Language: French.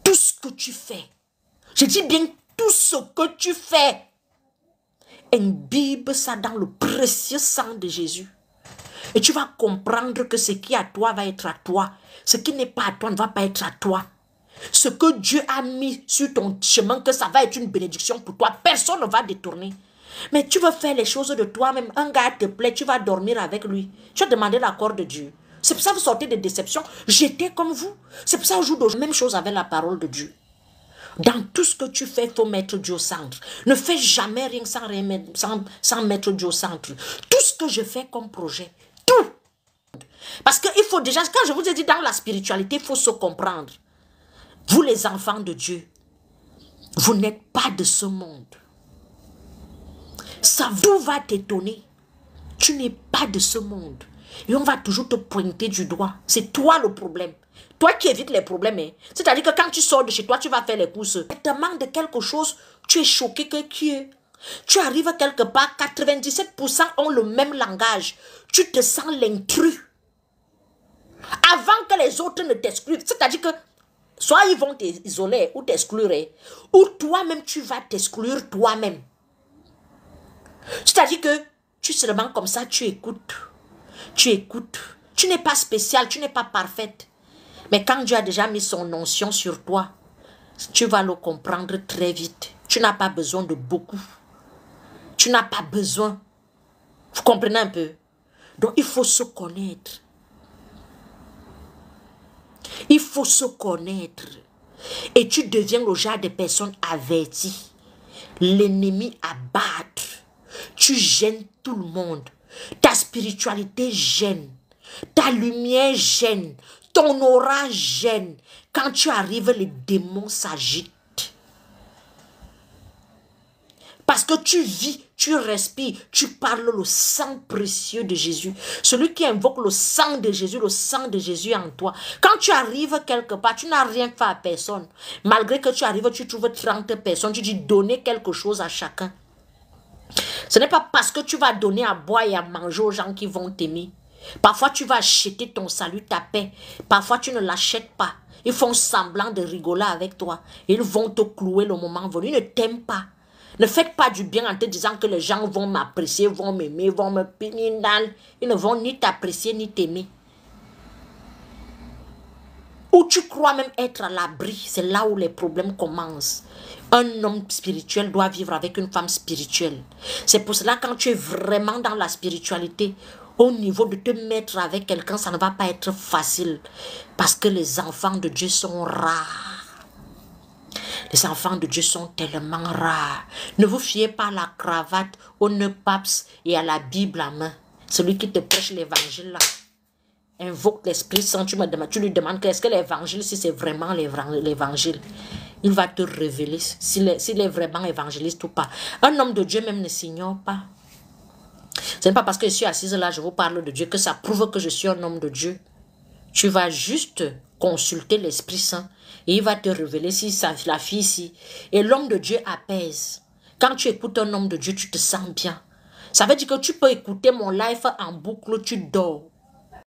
tout ce que tu fais, je dis bien tout ce que tu fais, imbibe ça dans le précieux sang de Jésus. Et tu vas comprendre que ce qui est à toi va être à toi. Ce qui n'est pas à toi ne va pas être à toi. Ce que Dieu a mis sur ton chemin, que ça va être une bénédiction pour toi, personne ne va détourner. Mais tu veux faire les choses de toi-même. Un gars te plaît, tu vas dormir avec lui. Tu as demandé l'accord de Dieu. C'est pour ça que vous sortez de déception. J'étais comme vous. C'est pour ça que je joue la même chose avec la parole de Dieu. Dans tout ce que tu fais, il faut mettre Dieu au centre. Ne fais jamais rien sans mettre Dieu au centre. Tout ce que je fais comme projet, tout. Parce qu'il faut déjà, quand je vous ai dit dans la spiritualité, il faut se comprendre. Vous les enfants de Dieu, vous n'êtes pas de ce monde. Ça vous va t'étonner. Tu n'es pas de ce monde. Et on va toujours te pointer du doigt. C'est toi le problème. Toi qui évites les problèmes. Hein. C'est-à-dire que quand tu sors de chez toi, tu vas faire les courses. Tu te manques de quelque chose, tu es choqué que qui est. Tu arrives quelque part, 97% ont le même langage. Tu te sens l'intrus. Avant que les autres ne t'excluent. C'est-à-dire que soit ils vont t'isoler ou t'exclure. Ou toi-même, tu vas t'exclure toi-même. C'est-à-dire que tu seulement comme ça, tu écoutes. Tu écoutes. Tu n'es pas spécial, tu n'es pas parfaite. Mais quand Dieu a déjà mis son onction sur toi, tu vas le comprendre très vite. Tu n'as pas besoin de beaucoup. Tu n'as pas besoin. Vous comprenez un peu? Donc il faut se connaître. Il faut se connaître. Et tu deviens le genre de personne avertie. L'ennemi à battre. Tu gênes tout le monde. Ta spiritualité gêne. Ta lumière gêne. Ton aura gêne. Quand tu arrives, les démons s'agitent. Parce que tu vis, tu respires, tu parles le sang précieux de Jésus. Celui qui invoque le sang de Jésus est en toi. Quand tu arrives quelque part, tu n'as rien fait à personne. Malgré que tu arrives, tu trouves 30 personnes, tu dis donner quelque chose à chacun. Ce n'est pas parce que tu vas donner à boire et à manger aux gens qui vont t'aimer. Parfois, tu vas acheter ton salut, ta paix. Parfois, tu ne l'achètes pas. Ils font semblant de rigoler avec toi. Ils vont te clouer le moment venu. Ils ne t'aiment pas. Ne faites pas du bien en te disant que les gens vont m'apprécier, vont m'aimer, vont me punir. Ils ne vont ni t'apprécier, ni t'aimer. Où tu crois même être à l'abri, c'est là où les problèmes commencent. Un homme spirituel doit vivre avec une femme spirituelle. C'est pour cela quand tu es vraiment dans la spiritualité, au niveau de te mettre avec quelqu'un, ça ne va pas être facile. Parce que les enfants de Dieu sont rares. Les enfants de Dieu sont tellement rares. Ne vous fiez pas à la cravate, au nœud paps et à la Bible en main. Celui qui te prêche l'évangile là. Invoque l'Esprit Saint, tu lui demandes qu'est-ce que l'évangile, si c'est vraiment l'évangile. Il va te révéler s'il est vraiment évangéliste ou pas. Un homme de Dieu même ne s'ignore pas. Ce n'est pas parce que je suis assise là, je vous parle de Dieu, que ça prouve que je suis un homme de Dieu. Tu vas juste consulter l'Esprit Saint et il va te révéler si la fille ici. Et l'homme de Dieu apaise. Quand tu écoutes un homme de Dieu, tu te sens bien. Ça veut dire que tu peux écouter mon live en boucle, tu dors.